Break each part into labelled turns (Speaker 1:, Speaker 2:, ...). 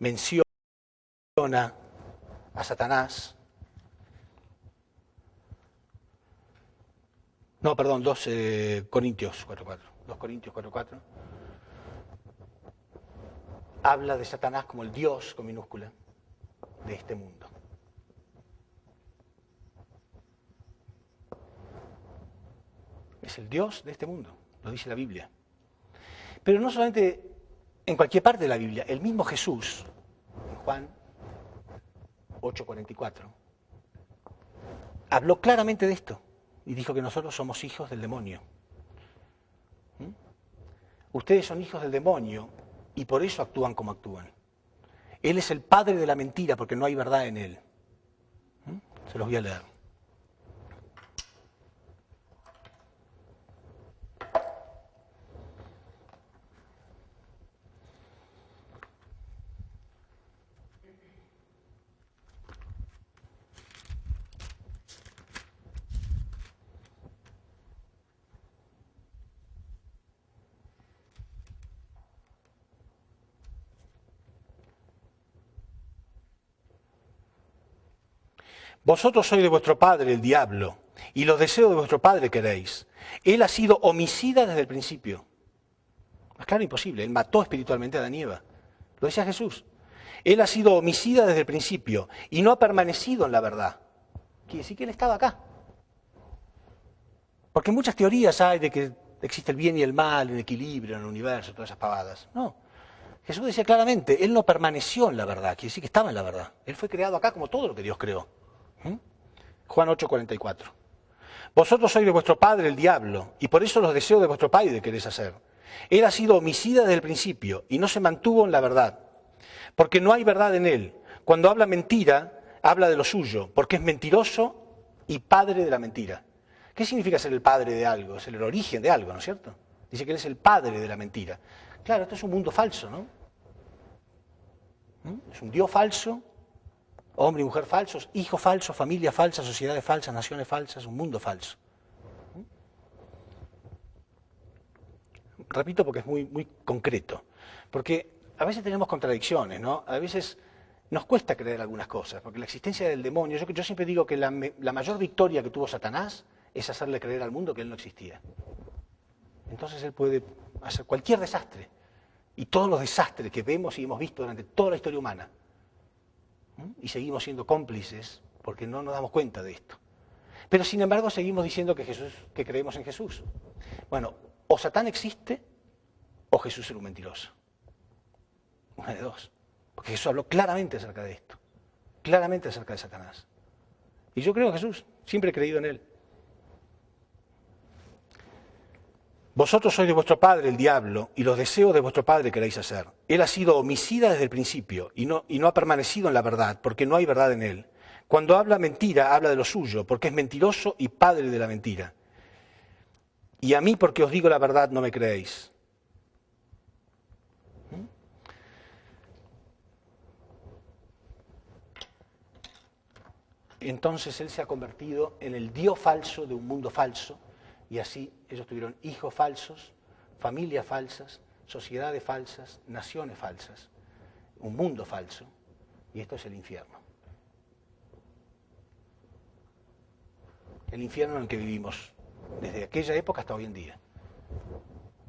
Speaker 1: menciona a Satanás. No, perdón, 2 Corintios 4:4. 2 Corintios 4:4. Habla de Satanás como el Dios, con minúscula, de este mundo. Es el Dios de este mundo, lo dice la Biblia. Pero no solamente en cualquier parte de la Biblia, el mismo Jesús, en Juan 8:44, habló claramente de esto y dijo que nosotros somos hijos del demonio. Ustedes son hijos del demonio y por eso actúan como actúan. Él es el padre de la mentira porque no hay verdad en él. Se los voy a leer. Vosotros sois de vuestro padre el diablo, y los deseos de vuestro padre queréis. Él ha sido homicida desde el principio. Más claro, imposible. Él mató espiritualmente a Adán y Eva. Lo decía Jesús. Él ha sido homicida desde el principio y no ha permanecido en la verdad. Quiere decir que él estaba acá. Porque muchas teorías hay de que existe el bien y el mal, el equilibrio en el universo, todas esas pavadas. No. Jesús decía claramente, él no permaneció en la verdad, quiere decir que estaba en la verdad. Él fue creado acá como todo lo que Dios creó. Juan 8:44. Vosotros sois de vuestro padre el diablo, y por eso los deseos de vuestro padre queréis hacer. Él ha sido homicida desde el principio, y no se mantuvo en la verdad, porque no hay verdad en él. Cuando habla mentira, habla de lo suyo, porque es mentiroso y padre de la mentira. ¿Qué significa ser el padre de algo? Es el origen de algo, ¿no es cierto? Dice que él es el padre de la mentira. Claro, esto es un mundo falso, ¿no? Es un Dios falso, hombre y mujer falsos, hijo falso, familia falsa, sociedades falsas, naciones falsas, un mundo falso. Repito porque es muy concreto. Porque a veces tenemos contradicciones, ¿no? A veces nos cuesta creer algunas cosas, porque la existencia del demonio, yo siempre digo que la mayor victoria que tuvo Satanás es hacerle creer al mundo que él no existía. Entonces él puede hacer cualquier desastre. Y todos los desastres que vemos y hemos visto durante toda la historia humana. Y seguimos siendo cómplices porque no nos damos cuenta de esto. Pero sin embargo seguimos diciendo que creemos en Jesús. Bueno, o Satán existe o Jesús era un mentiroso. Una de dos. Porque Jesús habló claramente acerca de esto. Claramente acerca de Satanás. Y yo creo en Jesús. Siempre he creído en él. Vosotros sois de vuestro padre el diablo, y los deseos de vuestro padre queréis hacer. Él ha sido homicida desde el principio, y no ha permanecido en la verdad, porque no hay verdad en él. Cuando habla mentira, habla de lo suyo, porque es mentiroso y padre de la mentira. Y a mí, porque os digo la verdad, no me creéis. Entonces él se ha convertido en el Dios falso de un mundo falso, y así ellos tuvieron hijos falsos, familias falsas, sociedades falsas, naciones falsas, un mundo falso, y esto es el infierno. El infierno en el que vivimos desde aquella época hasta hoy en día.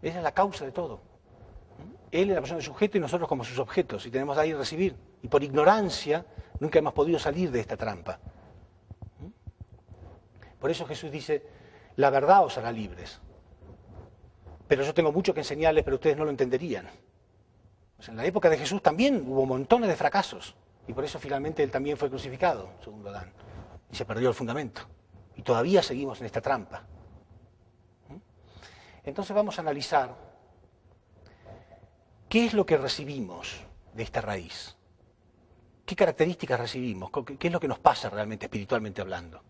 Speaker 1: Esa es la causa de todo. Él es la persona del sujeto y nosotros como sus objetos, y tenemos de ahí recibir. Y por ignorancia nunca hemos podido salir de esta trampa. Por eso Jesús dice, la verdad os hará libres. Pero yo tengo mucho que enseñarles, pero ustedes no lo entenderían. O sea, en la época de Jesús también hubo montones de fracasos. Y por eso finalmente él también fue crucificado, segundo Adán. Y se perdió el fundamento. Y todavía seguimos en esta trampa. Entonces vamos a analizar qué es lo que recibimos de esta raíz. ¿Qué características recibimos? ¿Qué es lo que nos pasa realmente, espiritualmente hablando?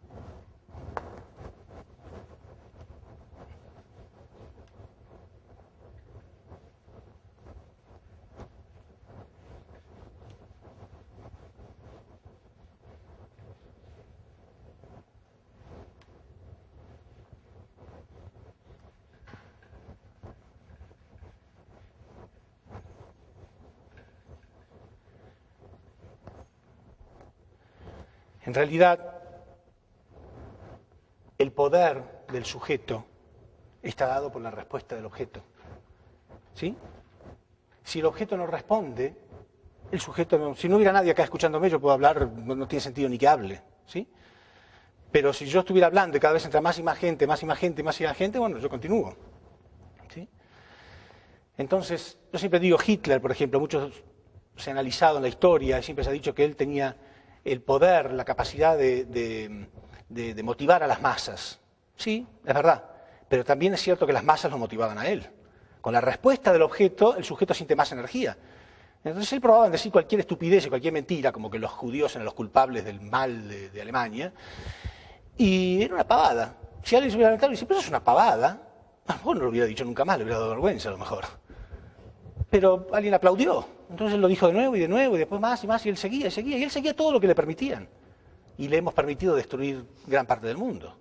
Speaker 1: En realidad, el poder del sujeto está dado por la respuesta del objeto. ¿Sí? Si el objeto no responde, el sujeto no... Si no hubiera nadie acá escuchándome, yo puedo hablar, no tiene sentido ni que hable. ¿Sí? Pero si yo estuviera hablando y cada vez entra más y más gente, más y más gente, más y más gente, bueno, yo continúo. ¿Sí? Entonces, yo siempre digo Hitler, por ejemplo, muchos se han analizado en la historia, y siempre se ha dicho que él tenía el poder, la capacidad de motivar a las masas. Sí, es verdad, pero también es cierto que las masas lo motivaban a él. Con la respuesta del objeto, el sujeto siente más energía. Entonces él probaba en decir cualquier estupidez y cualquier mentira, como que los judíos eran los culpables del mal de Alemania, y era una pavada. Si alguien se hubiera levantado y dice, pero eso es una pavada, a lo mejor no lo hubiera dicho nunca más, le hubiera dado vergüenza a lo mejor. Pero alguien aplaudió, entonces él lo dijo de nuevo, y después más y más, y él seguía, y él seguía todo lo que le permitían. Y le hemos permitido destruir gran parte del mundo.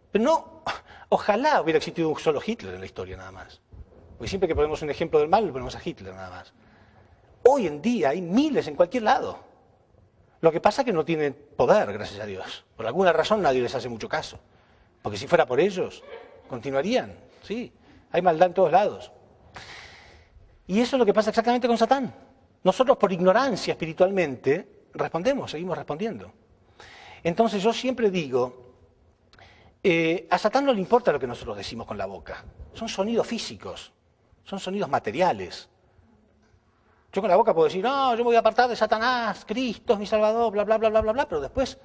Speaker 1: Pero no, ojalá hubiera existido un solo Hitler en la historia nada más. Porque siempre que ponemos un ejemplo del mal, le ponemos a Hitler nada más. Hoy en día hay miles en cualquier lado. Lo que pasa es que no tienen poder, gracias a Dios. Por alguna razón nadie les hace mucho caso. Porque si fuera por ellos, continuarían. Sí, hay maldad en todos lados. Y eso es lo que pasa exactamente con Satán. Nosotros por ignorancia espiritualmente respondemos, seguimos respondiendo. Entonces yo siempre digo, a Satán no le importa lo que nosotros decimos con la boca. Son sonidos físicos, son sonidos materiales. Yo con la boca puedo decir, no, yo me voy a apartar de Satanás, Cristo es mi Salvador, bla, bla, bla, bla, bla, bla, pero después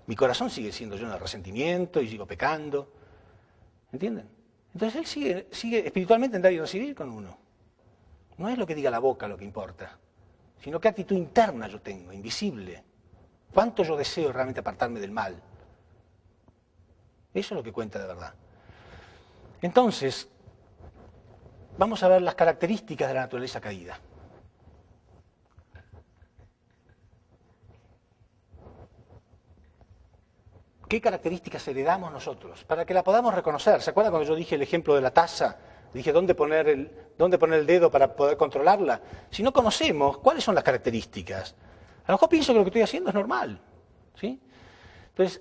Speaker 1: mi corazón sigue siendo lleno de resentimiento y sigo pecando. ¿Entienden? Entonces él sigue espiritualmente en dar y recibir con uno. No es lo que diga la boca lo que importa, sino qué actitud interna yo tengo, invisible. ¿Cuánto yo deseo realmente apartarme del mal? Eso es lo que cuenta de verdad. Entonces, vamos a ver las características de la naturaleza caída. ¿Qué características heredamos nosotros? Para que la podamos reconocer. ¿Se acuerdan cuando yo dije el ejemplo de la taza? Dije, ¿dónde poner el dedo para poder controlarla? Si no conocemos, ¿cuáles son las características? A lo mejor pienso que lo que estoy haciendo es normal. ¿Sí? Entonces,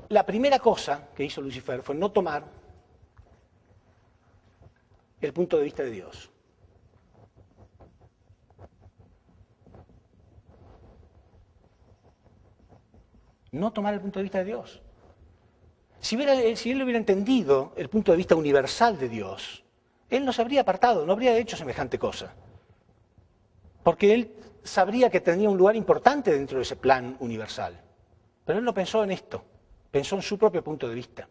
Speaker 1: la primera cosa que hizo Lucifer fue no tomar el punto de vista de Dios. No tomar el punto de vista de Dios. Si él hubiera entendido el punto de vista universal de Dios, él no se habría apartado, no habría hecho semejante cosa. Porque él sabría que tenía un lugar importante dentro de ese plan universal. Pero él no pensó en esto, pensó en su propio punto de vista.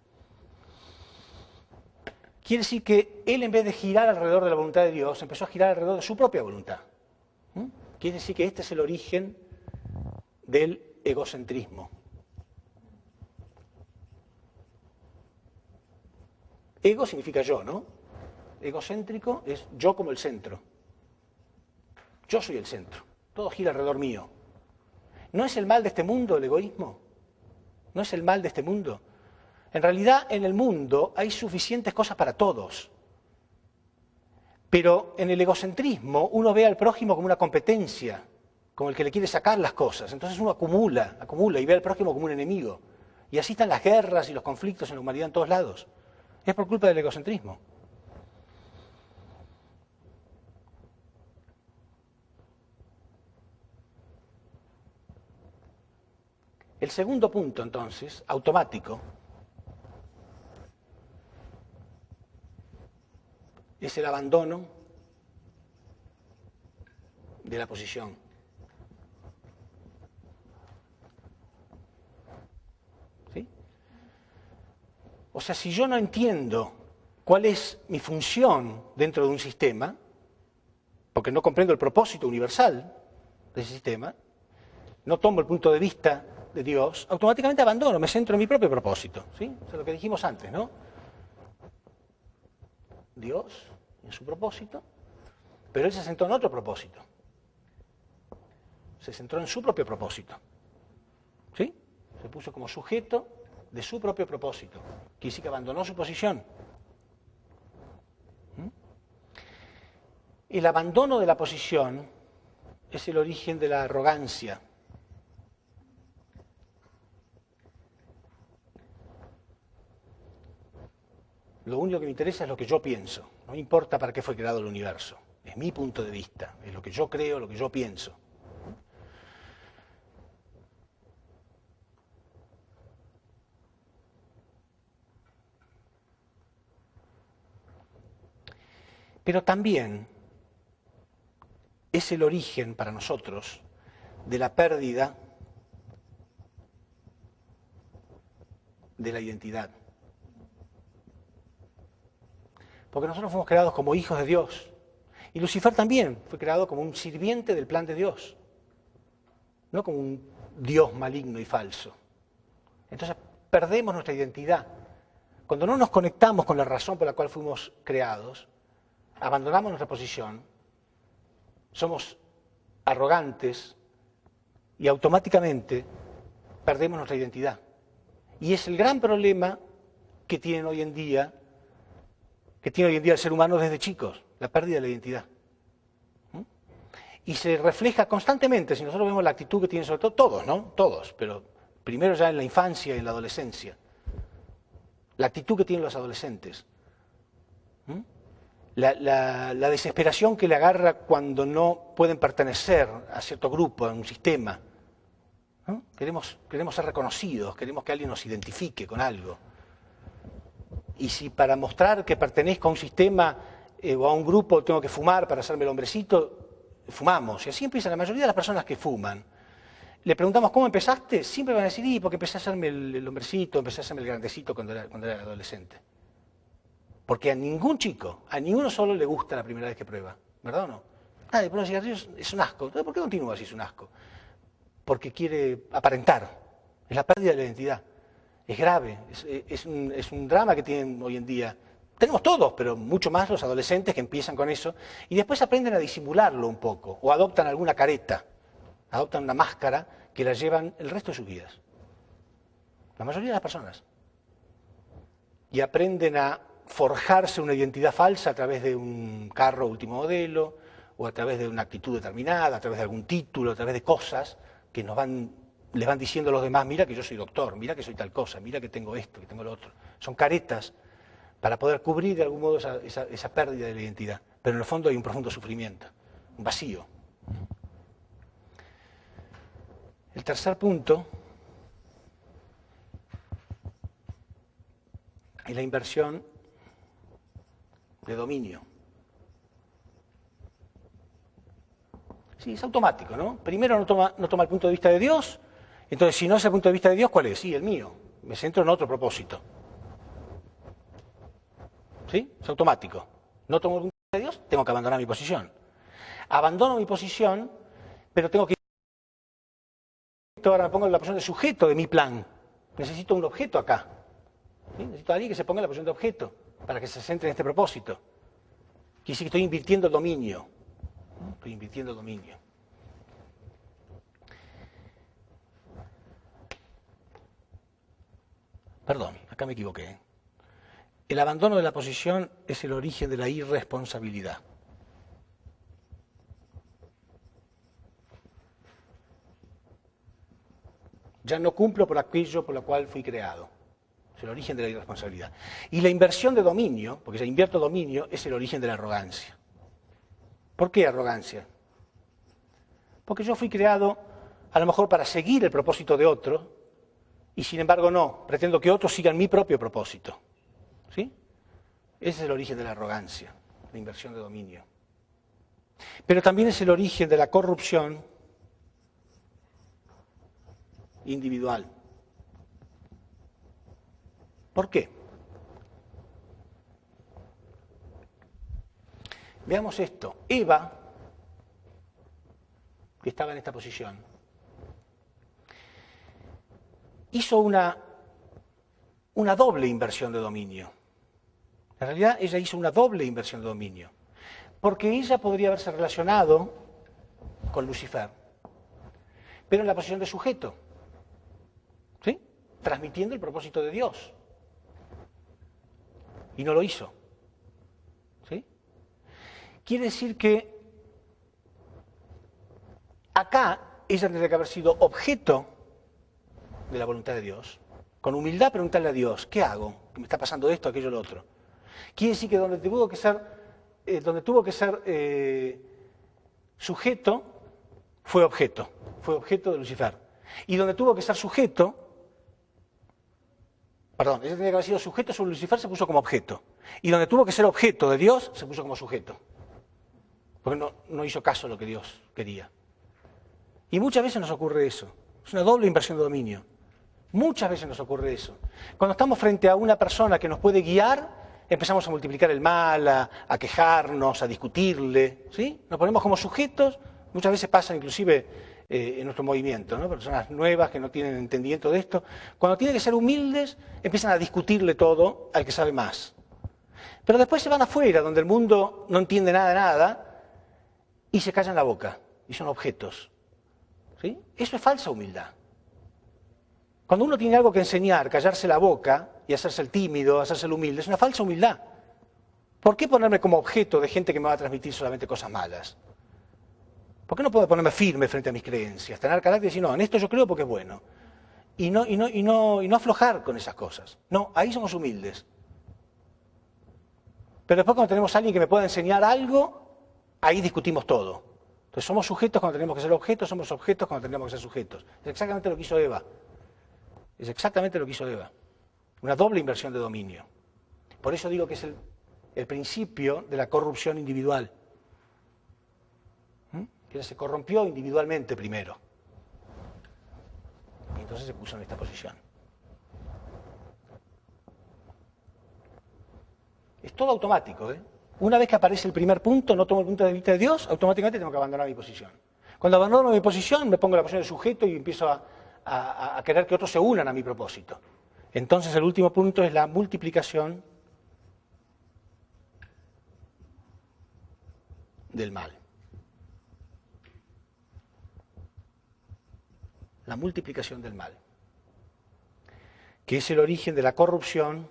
Speaker 1: Quiere decir que él, en vez de girar alrededor de la voluntad de Dios, empezó a girar alrededor de su propia voluntad. Quiere decir que este es el origen del egocentrismo. Ego significa yo, ¿no? Egocéntrico es yo como el centro. Yo soy el centro. Todo gira alrededor mío. ¿No es el mal de este mundo el egoísmo? ¿No es el mal de este mundo? En realidad, en el mundo hay suficientes cosas para todos. Pero en el egocentrismo uno ve al prójimo como una competencia, como el que le quiere sacar las cosas. Entonces uno acumula y ve al prójimo como un enemigo. Y así están las guerras y los conflictos en la humanidad en todos lados. Es por culpa del egocentrismo. El segundo punto, entonces, automático, es el abandono de la posición. ¿Sí? O sea, si yo no entiendo cuál es mi función dentro de un sistema, porque no comprendo el propósito universal de ese sistema, no tomo el punto de vista de Dios, automáticamente abandono, me centro en mi propio propósito. ¿Sí? Eso es lo que dijimos antes, ¿no? Dios en su propósito, pero él se centró en otro propósito. Se centró en su propio propósito. ¿Sí? Se puso como sujeto de su propio propósito. Quiere decir que abandonó su posición. El abandono de la posición es el origen de la arrogancia. Lo único que me interesa es lo que yo pienso. No me importa para qué fue creado el universo. Es mi punto de vista, es lo que yo creo, lo que yo pienso. Pero también es el origen para nosotros de la pérdida de la identidad. Porque nosotros fuimos creados como hijos de Dios. Y Lucifer también fue creado como un sirviente del plan de Dios, no como un Dios maligno y falso. Entonces perdemos nuestra identidad. Cuando no nos conectamos con la razón por la cual fuimos creados, abandonamos nuestra posición, somos arrogantes y automáticamente perdemos nuestra identidad. Y es el gran problema que tiene hoy en día el ser humano desde chicos, la pérdida de la identidad. Y se refleja constantemente, si nosotros vemos la actitud que tienen sobre todo todos, ¿no? Todos, pero primero ya en la infancia y en la adolescencia. La actitud que tienen los adolescentes. La desesperación que le agarra cuando no pueden pertenecer a cierto grupo, a un sistema. ¿No? Queremos ser reconocidos, queremos que alguien nos identifique con algo. Y si para mostrar que pertenezco a un sistema o a un grupo tengo que fumar para hacerme el hombrecito, fumamos. Y así empiezan la mayoría de las personas que fuman. Le preguntamos, ¿cómo empezaste? Siempre van a decir, porque empecé a hacerme el hombrecito, empecé a hacerme el grandecito cuando era adolescente. Porque a ningún chico, a ninguno solo le gusta la primera vez que prueba, ¿verdad o no? De poner cigarrillos es un asco. Entonces, ¿por qué continúa si es un asco? Porque quiere aparentar. Es la pérdida de la identidad. Es grave, es un drama que tienen hoy en día. Tenemos todos, pero mucho más los adolescentes que empiezan con eso y después aprenden a disimularlo un poco o adoptan alguna careta, adoptan una máscara que la llevan el resto de sus vidas. La mayoría de las personas. Y aprenden a forjarse una identidad falsa a través de un carro último modelo o a través de una actitud determinada, a través de algún título, a través de cosas que les van diciendo a los demás, mira que yo soy doctor, mira que soy tal cosa, mira que tengo esto, que tengo lo otro. Son caretas para poder cubrir de algún modo esa pérdida de la identidad. Pero en el fondo hay un profundo sufrimiento, un vacío. El tercer punto es la inversión de dominio. Sí, es automático, ¿no? Primero no toma el punto de vista de Dios. Entonces, si no es el punto de vista de Dios, ¿cuál es? Sí, el mío. Me centro en otro propósito. ¿Sí? Es automático. No tomo el punto de vista de Dios, tengo que abandonar mi posición. Abandono mi posición, pero tengo que... Ahora me pongo en la posición de sujeto de mi plan. Necesito un objeto acá. ¿Sí? Necesito a alguien que se ponga en la posición de objeto para que se centre en este propósito. Quiere decir que estoy invirtiendo el dominio. Estoy invirtiendo el dominio. Perdón, acá me equivoqué. El abandono de la posición es el origen de la irresponsabilidad. Ya no cumplo por aquello por lo cual fui creado. Es el origen de la irresponsabilidad. Y la inversión de dominio, porque ya invierto dominio, es el origen de la arrogancia. ¿Por qué arrogancia? Porque yo fui creado a lo mejor para seguir el propósito de otro, y sin embargo no, pretendo que otros sigan mi propio propósito. ¿Sí? Ese es el origen de la arrogancia, la inversión de dominio. Pero también es el origen de la corrupción individual. ¿Por qué? Veamos esto. Eva, que estaba en esta posición, hizo una doble inversión de dominio. En realidad, ella hizo una doble inversión de dominio, porque ella podría haberse relacionado con Lucifer, pero en la posición de sujeto, ¿sí? Transmitiendo el propósito de Dios. Y no lo hizo. ¿Sí? Quiere decir que acá ella tendría que haber sido objeto de la voluntad de Dios. Con humildad preguntarle a Dios, ¿qué hago? ¿Me está pasando esto, aquello, lo otro? Quiere decir que donde tuvo que ser sujeto, fue objeto de Lucifer. Y donde tuvo que ser sujeto, ella tenía que haber sido sujeto sobre Lucifer, se puso como objeto. Y donde tuvo que ser objeto de Dios, se puso como sujeto. Porque no hizo caso a lo que Dios quería. Y muchas veces nos ocurre eso. Es una doble inversión de dominio. Muchas veces nos ocurre eso. Cuando estamos frente a una persona que nos puede guiar, empezamos a multiplicar el mal, a quejarnos, a discutirle, ¿sí? Nos ponemos como sujetos, muchas veces pasa inclusive en nuestro movimiento, ¿no? Personas nuevas que no tienen entendimiento de esto. Cuando tienen que ser humildes, empiezan a discutirle todo al que sabe más. Pero después se van afuera, donde el mundo no entiende nada de nada, y se callan la boca, y son objetos. ¿Sí? Eso es falsa humildad. Cuando uno tiene algo que enseñar, callarse la boca y hacerse el tímido, hacerse el humilde, es una falsa humildad. ¿Por qué ponerme como objeto de gente que me va a transmitir solamente cosas malas? ¿Por qué no puedo ponerme firme frente a mis creencias? Tener carácter y decir, no, en esto yo creo porque es bueno. Y no aflojar con esas cosas. No, ahí somos humildes. Pero después cuando tenemos a alguien que me pueda enseñar algo, ahí discutimos todo. Entonces somos sujetos cuando tenemos que ser objetos, somos objetos cuando tenemos que ser sujetos. Es exactamente lo que hizo Eva. Es exactamente lo que hizo Eva. Una doble inversión de dominio. Por eso digo que es el principio de la corrupción individual. Ella se corrompió individualmente primero. Y entonces se puso en esta posición. Es todo automático, ¿eh? Una vez que aparece el primer punto, no tomo el punto de vista de Dios, automáticamente tengo que abandonar mi posición. Cuando abandono mi posición, me pongo en la posición de sujeto y empiezo a querer que otros se unan a mi propósito. Entonces el último punto es la multiplicación del mal. La multiplicación del mal, que es el origen de la corrupción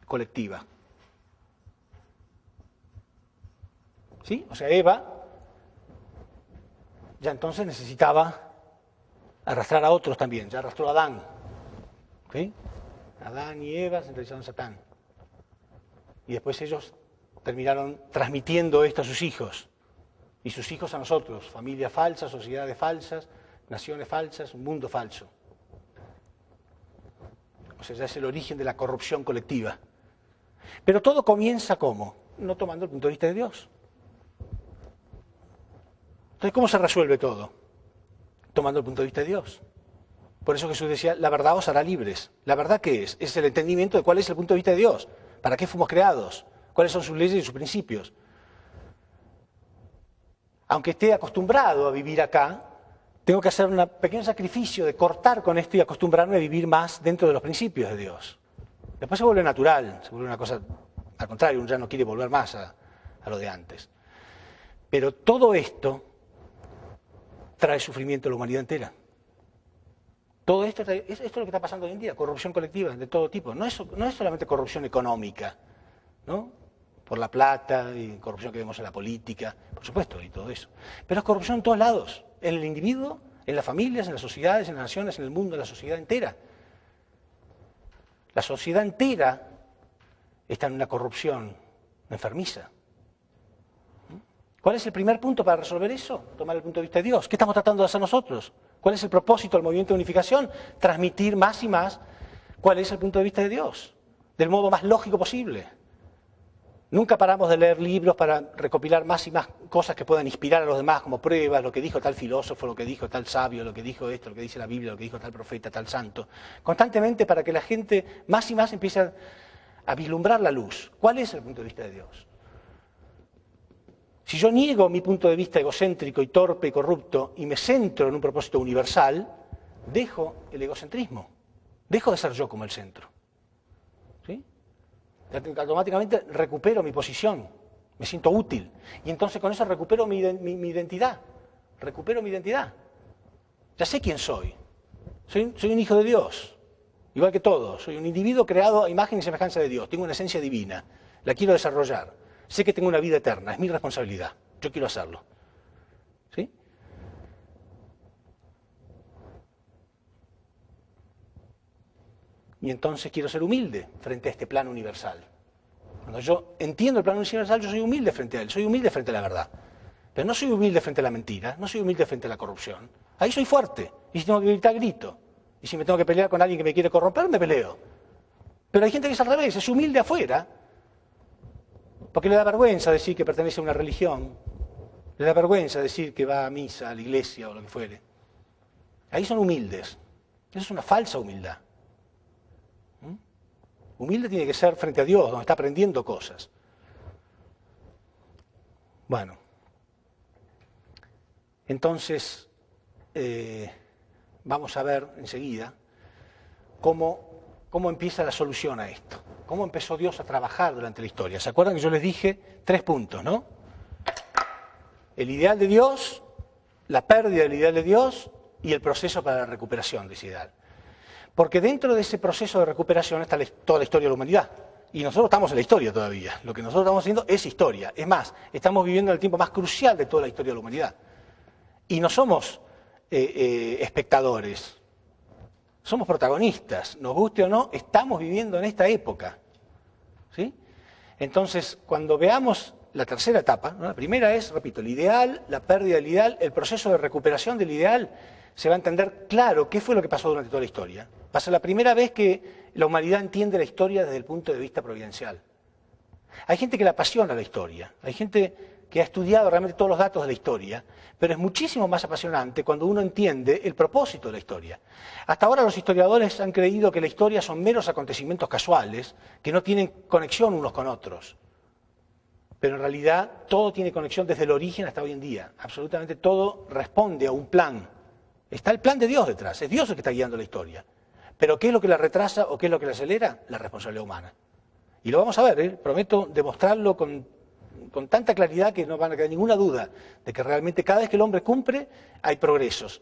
Speaker 1: colectiva. ¿Sí? O sea, Eva ya entonces necesitaba arrastrar a otros también, ya arrastró a Adán. ¿Sí? Adán y Eva se entrevistaron a Satán. Y después ellos terminaron transmitiendo esto a sus hijos. Y sus hijos a nosotros, familias falsas, sociedades falsas, naciones falsas, un mundo falso. O sea, ya es el origen de la corrupción colectiva. Pero todo comienza ¿cómo? No tomando el punto de vista de Dios. Entonces, ¿cómo se resuelve todo? Tomando el punto de vista de Dios. Por eso Jesús decía, la verdad os hará libres. ¿La verdad qué es? Es el entendimiento de cuál es el punto de vista de Dios. ¿Para qué fuimos creados? ¿Cuáles son sus leyes y sus principios? Aunque esté acostumbrado a vivir acá, tengo que hacer un pequeño sacrificio de cortar con esto y acostumbrarme a vivir más dentro de los principios de Dios. Después se vuelve natural, se vuelve una cosa, al contrario, uno ya no quiere volver más a lo de antes. Pero todo esto trae sufrimiento a la humanidad entera. Todo esto es lo que está pasando hoy en día, corrupción colectiva de todo tipo. No es solamente corrupción económica, ¿no? Por la plata y corrupción que vemos en la política, por supuesto, y todo eso. Pero es corrupción en todos lados, en el individuo, en las familias, en las sociedades, en las naciones, en el mundo, en la sociedad entera. La sociedad entera está en una corrupción enfermiza. ¿Cuál es el primer punto para resolver eso? Tomar el punto de vista de Dios. ¿Qué estamos tratando de hacer nosotros? ¿Cuál es el propósito del movimiento de unificación? Transmitir más y más cuál es el punto de vista de Dios, del modo más lógico posible. Nunca paramos de leer libros para recopilar más y más cosas que puedan inspirar a los demás, como pruebas, lo que dijo tal filósofo, lo que dijo tal sabio, lo que dijo esto, lo que dice la Biblia, lo que dijo tal profeta, tal santo. Constantemente para que la gente más y más empiece a vislumbrar la luz. ¿Cuál es el punto de vista de Dios? Si yo niego mi punto de vista egocéntrico y torpe y corrupto y me centro en un propósito universal, dejo el egocentrismo, dejo de ser yo como el centro. ¿Sí? Automáticamente recupero mi posición, me siento útil, y entonces con eso recupero mi identidad, Ya sé quién soy un hijo de Dios, igual que todos, soy un individuo creado a imagen y semejanza de Dios, tengo una esencia divina, la quiero desarrollar, sé que tengo una vida eterna, es mi responsabilidad, yo quiero hacerlo. ¿Sí? Y entonces quiero ser humilde frente a este plan universal. Cuando yo entiendo el plan universal, yo soy humilde frente a él, soy humilde frente a la verdad. Pero no soy humilde frente a la mentira, no soy humilde frente a la corrupción. Ahí soy fuerte, y si tengo que gritar, grito. Y si me tengo que pelear con alguien que me quiere corromper, me peleo. Pero hay gente que es al revés, es humilde afuera, porque le da vergüenza decir que pertenece a una religión, le da vergüenza decir que va a misa, a la iglesia o lo que fuere. Ahí son humildes. Eso es una falsa humildad. Humilde tiene que ser frente a Dios, donde está aprendiendo cosas. Bueno, entonces vamos a ver enseguida cómo empieza la solución a esto. Cómo empezó Dios a trabajar durante la historia. ¿Se acuerdan que yo les dije 3 puntos, no? El ideal de Dios, la pérdida del ideal de Dios y el proceso para la recuperación de ese ideal. Porque dentro de ese proceso de recuperación está toda la historia de la humanidad. Y nosotros estamos en la historia todavía. Lo que nosotros estamos haciendo es historia. Es más, estamos viviendo el tiempo más crucial de toda la historia de la humanidad. Y no somos espectadores. Somos protagonistas. Nos guste o no, estamos viviendo en esta época. ¿Sí? Entonces, cuando veamos la tercera etapa, ¿no? La primera es, repito, el ideal, la pérdida del ideal, el proceso de recuperación del ideal, se va a entender claro qué fue lo que pasó durante toda la historia. Va a ser la primera vez que la humanidad entiende la historia desde el punto de vista providencial. Hay gente que le apasiona la historia, hay gente que ha estudiado realmente todos los datos de la historia, pero es muchísimo más apasionante cuando uno entiende el propósito de la historia. Hasta ahora los historiadores han creído que la historia son meros acontecimientos casuales, que no tienen conexión unos con otros. Pero en realidad todo tiene conexión desde el origen hasta hoy en día. Absolutamente todo responde a un plan. Está el plan de Dios detrás, es Dios el que está guiando la historia. Pero ¿qué es lo que la retrasa o qué es lo que la acelera? La responsabilidad humana. Y lo vamos a ver, prometo demostrarlo con tanta claridad que no van a quedar ninguna duda de que realmente cada vez que el hombre cumple hay progresos.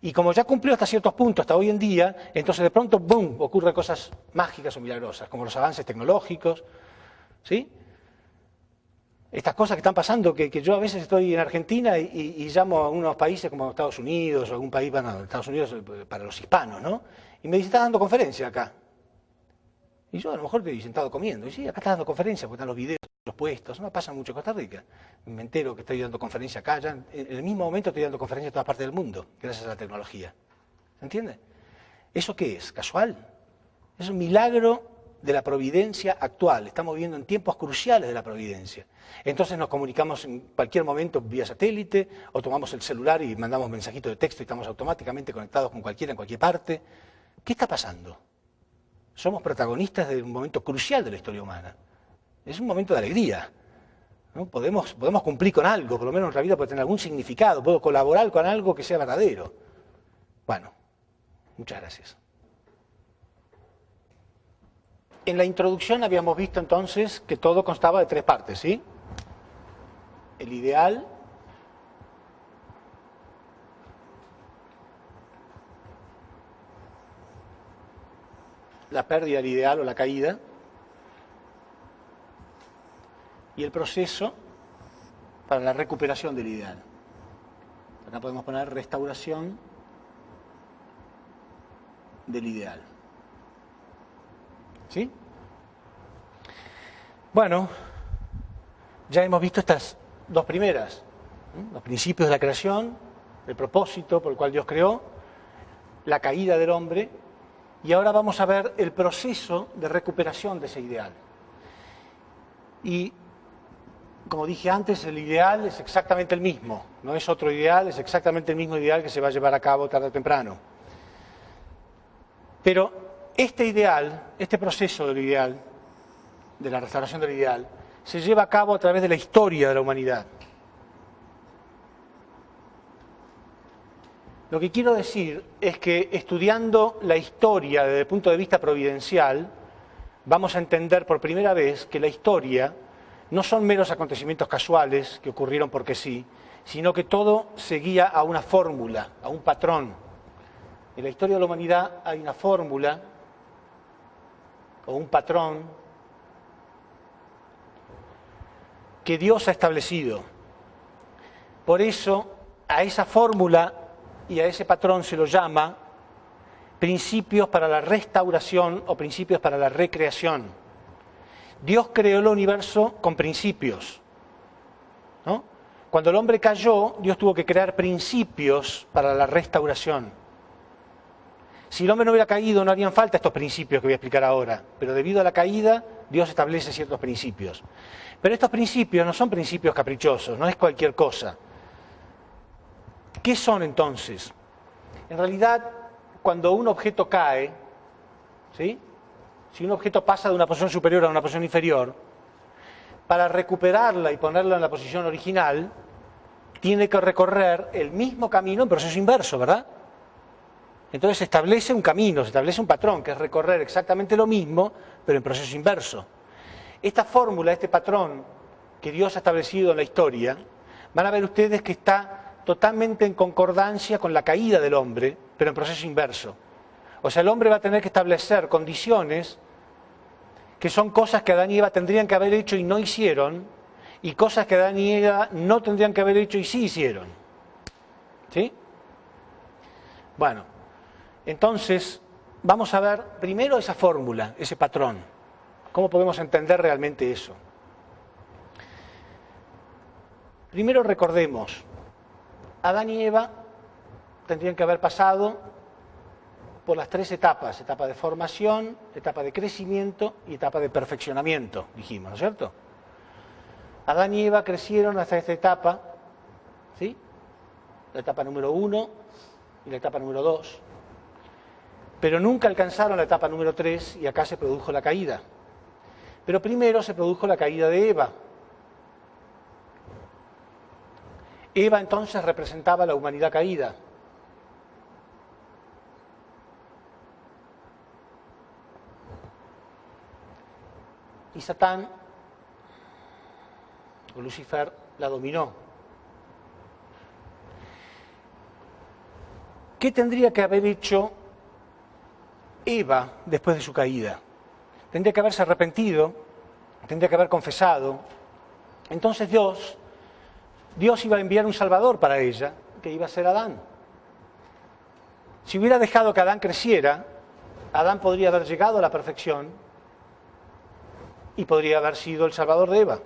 Speaker 1: Y como ya cumplió hasta ciertos puntos, hasta hoy en día, entonces de pronto, ¡boom!, ocurren cosas mágicas o milagrosas, como los avances tecnológicos, ¿sí? Estas cosas que están pasando, que yo a veces estoy en Argentina y llamo a unos países como Estados Unidos o algún país, bueno, Estados Unidos para los hispanos, ¿no? Y me dicen, está dando conferencia acá. Y yo a lo mejor estoy sentado comiendo. Y sí, acá está dando conferencia, porque están los videos, los puestos. No pasa mucho en Costa Rica. Me entero que estoy dando conferencia acá. Ya en el mismo momento estoy dando conferencia en todas partes del mundo, gracias a la tecnología. ¿Se entiende? ¿Eso qué es? ¿Casual? Es un milagro de la providencia actual. Estamos viviendo en tiempos cruciales de la providencia. Entonces nos comunicamos en cualquier momento vía satélite, o tomamos el celular y mandamos mensajitos de texto y estamos automáticamente conectados con cualquiera en cualquier parte. ¿Qué está pasando? Somos protagonistas de un momento crucial de la historia humana. Es un momento de alegría, ¿no? Podemos cumplir con algo, por lo menos nuestra vida puede tener algún significado, puedo colaborar con algo que sea verdadero. Bueno, muchas gracias. En la introducción habíamos visto entonces que todo constaba de 3 partes, ¿sí? El ideal, la pérdida del ideal o la caída, y el proceso para la recuperación del ideal. Acá podemos poner restauración del ideal. ¿Sí? Bueno, ya hemos visto estas 2 primeras, ¿sí? Los principios de la creación, el propósito por el cual Dios creó, la caída del hombre, y ahora vamos a ver el proceso de recuperación de ese ideal. Y, como dije antes, el ideal es exactamente el mismo, no es otro ideal, es exactamente el mismo ideal que se va a llevar a cabo tarde o temprano. Pero este ideal, este proceso del ideal, de la restauración del ideal, se lleva a cabo a través de la historia de la humanidad. Lo que quiero decir es que estudiando la historia desde el punto de vista providencial, vamos a entender por primera vez que la historia no son meros acontecimientos casuales que ocurrieron porque sí, sino que todo seguía a una fórmula, a un patrón. En la historia de la humanidad hay una fórmula o un patrón que Dios ha establecido. Por eso, a esa fórmula y a ese patrón se lo llama principios para la restauración o principios para la recreación. Dios creó el universo con principios, ¿no? Cuando el hombre cayó, Dios tuvo que crear principios para la restauración. Si el hombre no hubiera caído, no harían falta estos principios que voy a explicar ahora, pero debido a la caída, Dios establece ciertos principios. Pero estos principios no son principios caprichosos, no es cualquier cosa. ¿Qué son entonces? En realidad, cuando un objeto cae, ¿sí? Si un objeto pasa de una posición superior a una posición inferior, para recuperarla y ponerla en la posición original, tiene que recorrer el mismo camino en proceso inverso, ¿verdad? Entonces se establece un camino, se establece un patrón, que es recorrer exactamente lo mismo, pero en proceso inverso. Esta fórmula, este patrón que Dios ha establecido en la historia, van a ver ustedes que está totalmente en concordancia con la caída del hombre, pero en proceso inverso. O sea, el hombre va a tener que establecer condiciones que son cosas que Adán y Eva tendrían que haber hecho y no hicieron, y cosas que Adán y Eva no tendrían que haber hecho y sí hicieron. ¿Sí? Bueno, entonces vamos a ver primero esa fórmula, ese patrón. ¿Cómo podemos entender realmente eso? Primero recordemos, Adán y Eva tendrían que haber pasado por las tres etapas: etapa de formación, etapa de crecimiento y etapa de perfeccionamiento, dijimos, ¿no es cierto? Adán y Eva crecieron hasta esta etapa, ¿sí? La etapa número 1 y la etapa número 2. Pero nunca alcanzaron la etapa número 3 y acá se produjo la caída. Pero primero se produjo la caída de Eva. Eva entonces representaba la humanidad caída. Y Satán, o Lucifer, la dominó. ¿Qué tendría que haber hecho Eva después de su caída? Tendría que haberse arrepentido, tendría que haber confesado. Entonces Dios iba a enviar un Salvador para ella, que iba a ser Adán. Si hubiera dejado que Adán creciera, Adán podría haber llegado a la perfección y podría haber sido el Salvador de Eva.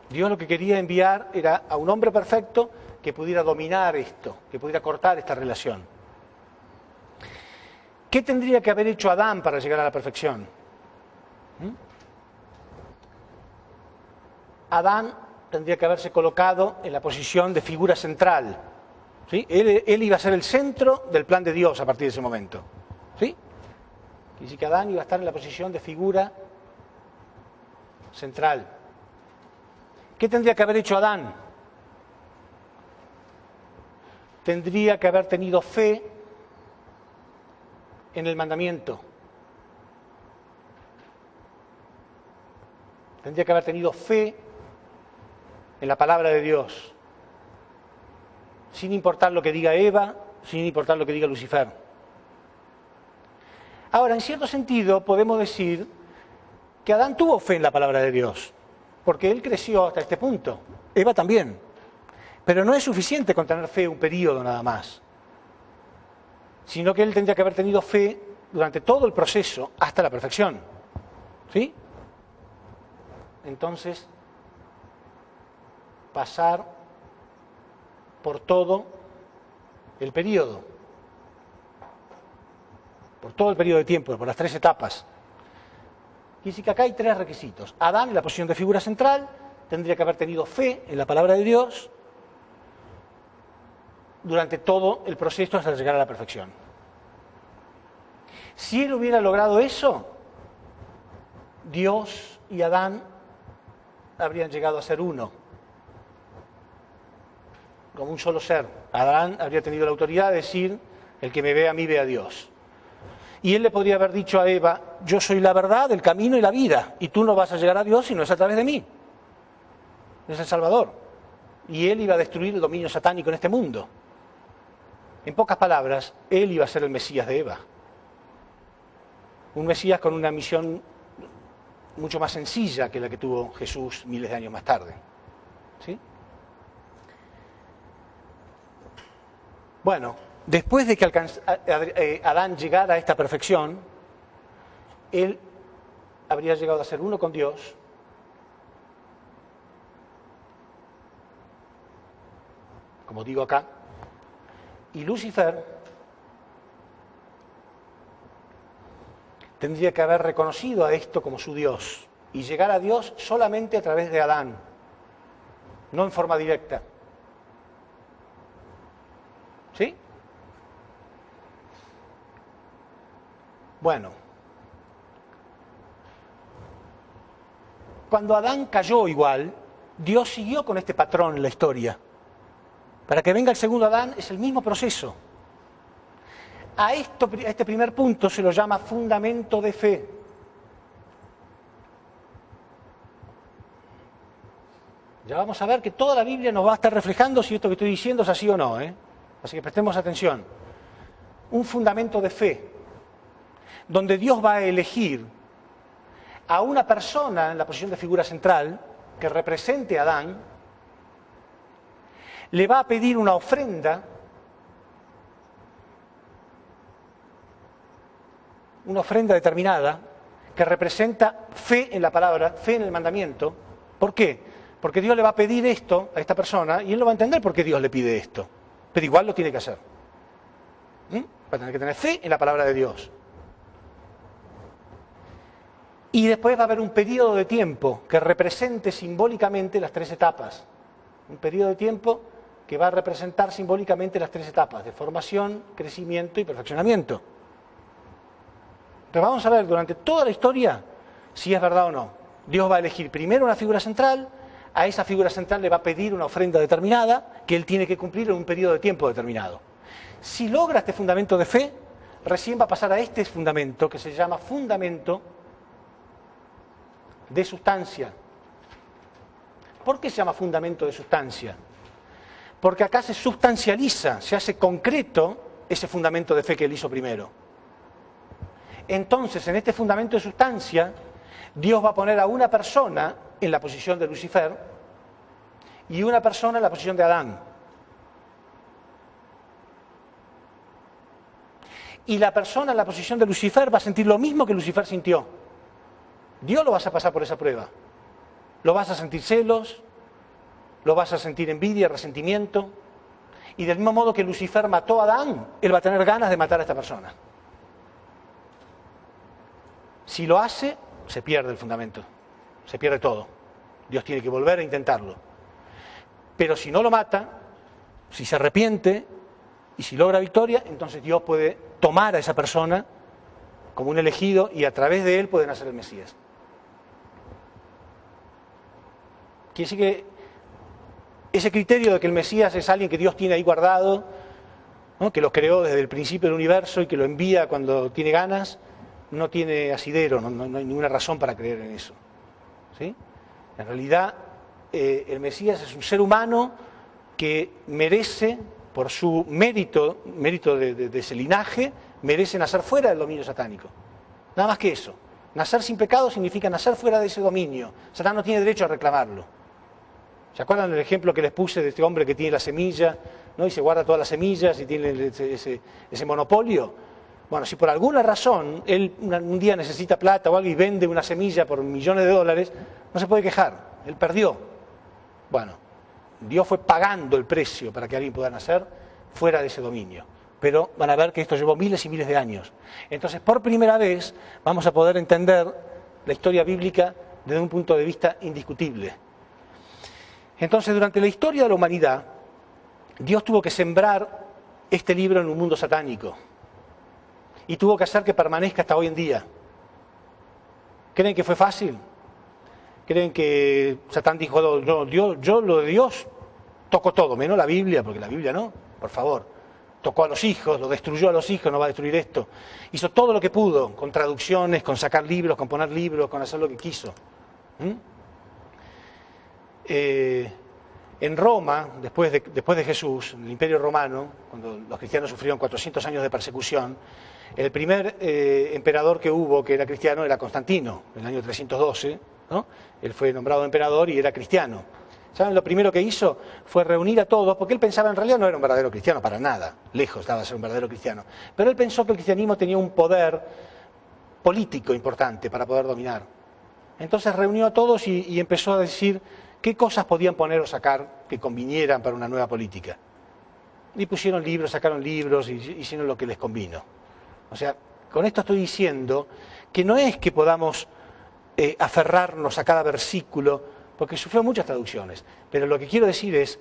Speaker 1: Dios lo que quería enviar era a un hombre perfecto que pudiera dominar esto, que pudiera cortar esta relación. ¿Qué tendría que haber hecho Adán para llegar a la perfección? Adán tendría que haberse colocado en la posición de figura central, ¿sí? Él iba a ser el centro del plan de Dios a partir de ese momento, ¿sí? Quiere decir que Adán iba a estar en la posición de figura central. ¿Qué tendría que haber hecho Adán? Tendría que haber tenido fe en el mandamiento. Tendría que haber tenido fe en la palabra de Dios, sin importar lo que diga Eva, sin importar lo que diga Lucifer. Ahora, en cierto sentido, podemos decir que Adán tuvo fe en la palabra de Dios, porque él creció hasta este punto. Eva también. Pero no es suficiente con tener fe un periodo nada más, sino que él tendría que haber tenido fe durante todo el proceso hasta la perfección. ¿Sí? Entonces, pasar por todo el periodo, por todo el periodo de tiempo, por las tres etapas. Y dice que acá hay tres requisitos. Adán, en la posición de figura central, tendría que haber tenido fe en la palabra de Dios durante todo el proceso hasta llegar a la perfección. Si él hubiera logrado eso, Dios y Adán habrían llegado a ser uno, como un solo ser. Adán habría tenido la autoridad de decir: el que me ve a mí ve a Dios. Y él le podría haber dicho a Eva: yo soy la verdad, el camino y la vida, y tú no vas a llegar a Dios si no es a través de mí. Es el Salvador. Y él iba a destruir el dominio satánico en este mundo. En pocas palabras, él iba a ser el Mesías de Eva. Un Mesías con una misión mucho más sencilla que la que tuvo Jesús miles de años más tarde. ¿Sí? Bueno, después de que Adán llegara a esta perfección, él habría llegado a ser uno con Dios, como digo acá, y Lucifer tendría que haber reconocido a esto como su Dios y llegar a Dios solamente a través de Adán, no en forma directa. ¿Sí? Bueno, cuando Adán cayó igual, Dios siguió con este patrón en la historia. Para que venga el segundo Adán es el mismo proceso. A este primer punto se lo llama fundamento de fe. Ya vamos a ver que toda la Biblia nos va a estar reflejando si esto que estoy diciendo es así o no, ¿eh? Así que prestemos atención. Un fundamento de fe, donde Dios va a elegir a una persona en la posición de figura central que represente a Adán, le va a pedir una ofrenda determinada que representa fe en la palabra, fe en el mandamiento. ¿Por qué? Porque Dios le va a pedir esto a esta persona y él no va a entender por qué Dios le pide esto, pero igual lo tiene que hacer. Va a tener que tener fe en la palabra de Dios. Y después va a haber un periodo de tiempo que represente simbólicamente las tres etapas. Un periodo de tiempo que va a representar simbólicamente las tres etapas de formación, crecimiento y perfeccionamiento. Pero vamos a ver durante toda la historia si es verdad o no. Dios va a elegir primero una figura central, a esa figura central le va a pedir una ofrenda determinada que él tiene que cumplir en un periodo de tiempo determinado. Si logra este fundamento de fe, recién va a pasar a este fundamento que se llama fundamento de sustancia. ¿Por qué se llama fundamento de sustancia? Porque acá se sustancializa, se hace concreto ese fundamento de fe que él hizo primero. Entonces, en este fundamento de sustancia, Dios va a poner a una persona en la posición de Lucifer y una persona en la posición de Adán. Y la persona en la posición de Lucifer va a sentir lo mismo que Lucifer sintió. Dios lo vas a pasar por esa prueba. Lo vas a sentir celos, lo vas a sentir envidia, resentimiento. Y del mismo modo que Lucifer mató a Adán, él va a tener ganas de matar a esta persona. Si lo hace, se pierde el fundamento, se pierde todo. Dios tiene que volver a intentarlo. Pero si no lo mata, si se arrepiente y si logra victoria, entonces Dios puede tomar a esa persona como un elegido y a través de él puede nacer el Mesías. Quiere decir que ese criterio de que el Mesías es alguien que Dios tiene ahí guardado, ¿no?, que lo creó desde el principio del universo y que lo envía cuando tiene ganas, no tiene asidero, no hay ninguna razón para creer en eso. ¿Sí? En realidad, el Mesías es un ser humano que merece, por su mérito de ese linaje, merece nacer fuera del dominio satánico. Nada más que eso. Nacer sin pecado significa nacer fuera de ese dominio. Satán no tiene derecho a reclamarlo. ¿Se acuerdan del ejemplo que les puse de este hombre que tiene la semilla, ¿no?, y se guarda todas las semillas y tiene ese monopolio? Bueno, si por alguna razón él un día necesita plata o algo y vende una semilla por millones de dólares, no se puede quejar, él perdió. Bueno, Dios fue pagando el precio para que alguien pueda nacer fuera de ese dominio. Pero van a ver que esto llevó miles y miles de años. Entonces, por primera vez, vamos a poder entender la historia bíblica desde un punto de vista indiscutible. Entonces, durante la historia de la humanidad, Dios tuvo que sembrar este libro en un mundo satánico. Y tuvo que hacer que permanezca hasta hoy en día. ¿Creen que fue fácil? ¿Creen que Satán dijo, no, yo lo de Dios toco todo, menos la Biblia, porque la Biblia no, por favor? Tocó a los hijos, lo destruyó a los hijos, no va a destruir esto. Hizo todo lo que pudo, con traducciones, con sacar libros, con poner libros, con hacer lo que quiso. En Roma, después de Jesús, en el Imperio Romano, cuando los cristianos sufrieron 400 años de persecución, el primer emperador que hubo, que era cristiano, era Constantino, en el año 312, ¿no? Él fue nombrado emperador y era cristiano. ¿Saben? Lo primero que hizo fue reunir a todos, porque él pensaba en realidad no era un verdadero cristiano para nada, lejos estaba de ser un verdadero cristiano, pero él pensó que el cristianismo tenía un poder político importante para poder dominar. Entonces reunió a todos y empezó a decir qué cosas podían poner o sacar que convinieran para una nueva política. Y pusieron libros, sacaron libros y hicieron lo que les convino. O sea, con esto estoy diciendo que no es que podamos aferrarnos a cada versículo, porque sufrió muchas traducciones, pero lo que quiero decir es,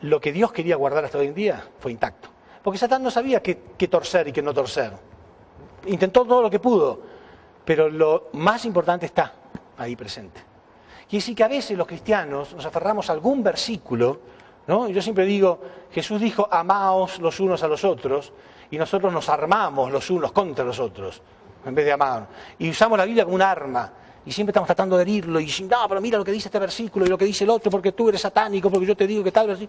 Speaker 1: lo que Dios quería guardar hasta hoy en día fue intacto. Porque Satán no sabía qué torcer y qué no torcer. Intentó todo lo que pudo, pero lo más importante está ahí presente. Y así que a veces los cristianos nos aferramos a algún versículo, ¿no? Yo siempre digo, Jesús dijo, amaos los unos a los otros, y nosotros nos armamos los unos contra los otros, en vez de amar. Y usamos la Biblia como un arma, y siempre estamos tratando de herirlo, y no, pero mira lo que dice este versículo, y lo que dice el otro, porque tú eres satánico, porque yo te digo que tal,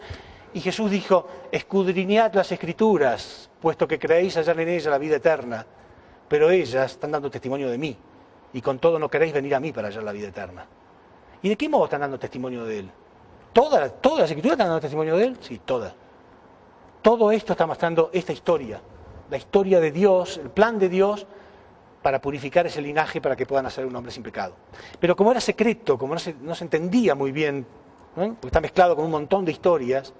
Speaker 1: y Jesús dijo, escudriñad las Escrituras, puesto que creéis hallar en ellas la vida eterna, pero ellas están dando testimonio de mí, y con todo no queréis venir a mí para hallar la vida eterna. ¿Y de qué modo están dando testimonio de Él? ¿Todas las Escrituras están dando testimonio de Él? Sí, todas. Todo esto está mostrando esta historia, la historia de Dios, el plan de Dios para purificar ese linaje para que puedan hacer un hombre sin pecado. Pero como era secreto, como no se entendía muy bien, ¿no? Porque está mezclado con un montón de historias,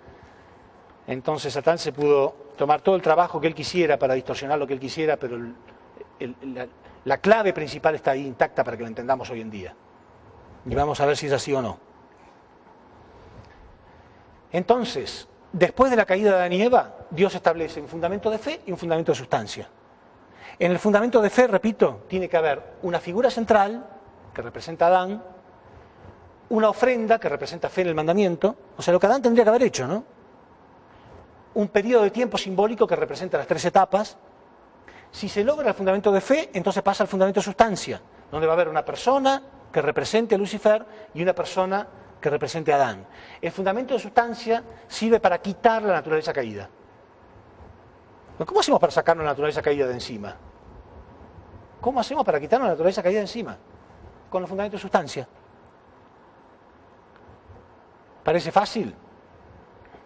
Speaker 1: entonces Satán se pudo tomar todo el trabajo que él quisiera para distorsionar lo que él quisiera, pero la clave principal está ahí intacta para que lo entendamos hoy en día. Y vamos a ver si es así o no. Entonces, después de la caída de Adán y Eva, Dios establece un fundamento de fe y un fundamento de sustancia. En el fundamento de fe, repito, tiene que haber una figura central, que representa a Adán, una ofrenda, que representa fe en el mandamiento, o sea, lo que Adán tendría que haber hecho, ¿no? Un periodo de tiempo simbólico que representa las 3 etapas. Si se logra el fundamento de fe, entonces pasa al fundamento de sustancia, donde va a haber una persona que represente a Lucifer y una persona que represente a Adán. El fundamento de sustancia sirve para quitar la naturaleza caída. ¿Cómo hacemos para sacar la naturaleza caída de encima? ¿Cómo hacemos para quitar la naturaleza caída de encima? Con el fundamento de sustancia. ¿Parece fácil?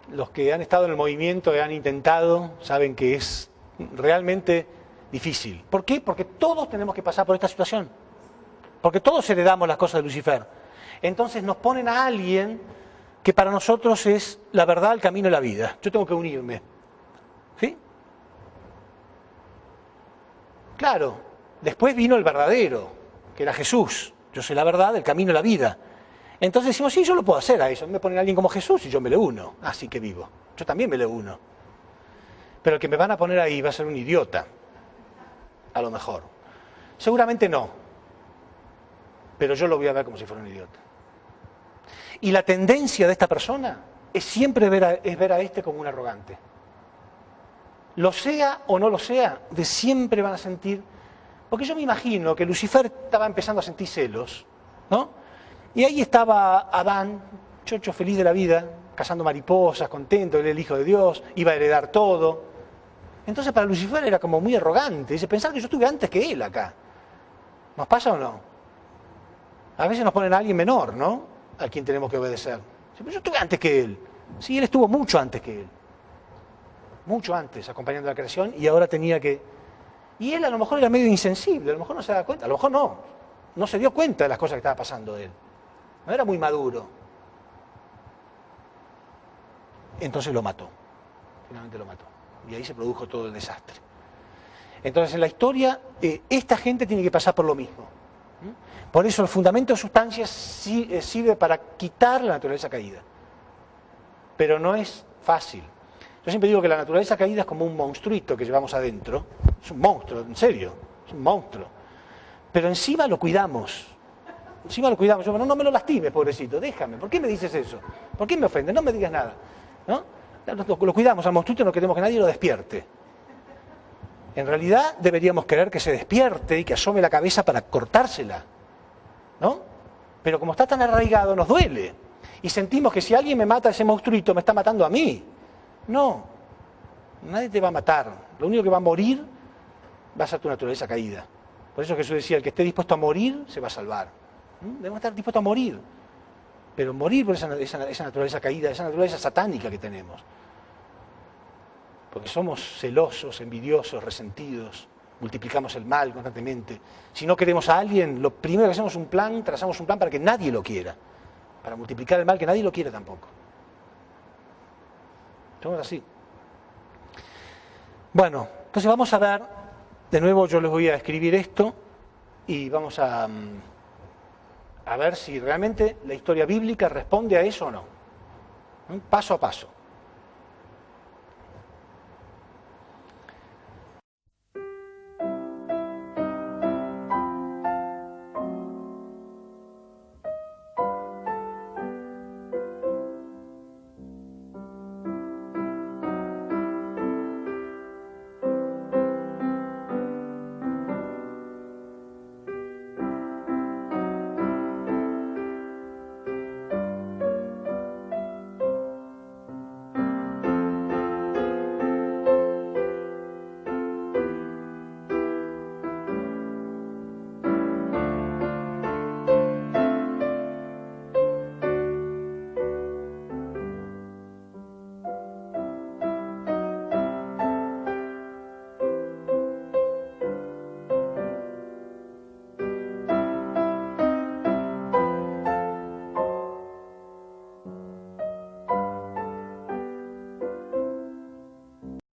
Speaker 1: Los que han estado en el movimiento y han intentado saben que es realmente difícil. ¿Por qué? Porque todos tenemos que pasar por esta situación. Porque todos heredamos las cosas de Lucifer. Entonces nos ponen a alguien que para nosotros es la verdad, el camino y la vida. Yo tengo que unirme. ¿Sí? Claro, después vino el verdadero, que era Jesús. Yo soy la verdad, el camino y la vida. Entonces decimos, sí, yo lo puedo hacer a eso. Me ponen a alguien como Jesús y yo me le uno. Así que vivo. Yo también me le uno. Pero el que me van a poner ahí va a ser un idiota. A lo mejor. Seguramente no. Pero yo lo voy a ver como si fuera un idiota. Y la tendencia de esta persona es siempre ver a este como un arrogante. Lo sea o no lo sea, de siempre van a sentir... Porque yo me imagino que Lucifer estaba empezando a sentir celos, ¿no? Y ahí estaba Adán, chocho feliz de la vida, cazando mariposas, contento, él era el hijo de Dios, iba a heredar todo. Entonces para Lucifer era como muy arrogante. Dice, pensar que yo estuve antes que él acá. ¿Nos pasa o no? A veces nos ponen a alguien menor, ¿no? A quien tenemos que obedecer. Dice, pero yo estuve antes que él. Sí, él estuvo mucho antes que él. Mucho antes, acompañando la creación, y ahora tenía que... Y él a lo mejor era medio insensible, a lo mejor no se daba cuenta, a lo mejor no se dio cuenta de las cosas que estaba pasando de él. No era muy maduro. Entonces lo mató. Finalmente lo mató. Y ahí se produjo todo el desastre. Entonces en la historia, esta gente tiene que pasar por lo mismo. Por eso el fundamento de sustancia sirve para quitar la naturaleza caída. Pero no es fácil. Yo siempre digo que la naturaleza caída es como un monstruito que llevamos adentro. Es un monstruo, en serio, es un monstruo. Pero encima lo cuidamos. Encima lo cuidamos. Yo, no me lo lastimes, pobrecito, déjame. ¿Por qué me dices eso? ¿Por qué me ofendes? No me digas nada. ¿No? Lo cuidamos al monstruito, no queremos que nadie lo despierte. En realidad deberíamos querer que se despierte y que asome la cabeza para cortársela. ¿No? Pero como está tan arraigado, nos duele. Y sentimos que si alguien me mata a ese monstruito, me está matando a mí. No, nadie te va a matar. Lo único que va a morir va a ser tu naturaleza caída. Por eso Jesús decía, el que esté dispuesto a morir, se va a salvar. Debemos estar dispuestos a morir. pero morir por esa naturaleza caída, esa naturaleza satánica que tenemos. Porque somos celosos, envidiosos, resentidos, multiplicamos el mal constantemente. Si no queremos a alguien, lo primero que hacemos es trazamos un plan para que nadie lo quiera, para multiplicar el mal que nadie lo quiere tampoco. Somos así. Bueno, entonces vamos a ver, de nuevo yo les voy a escribir esto y vamos a ver si realmente la historia bíblica responde a eso o no. Paso a paso.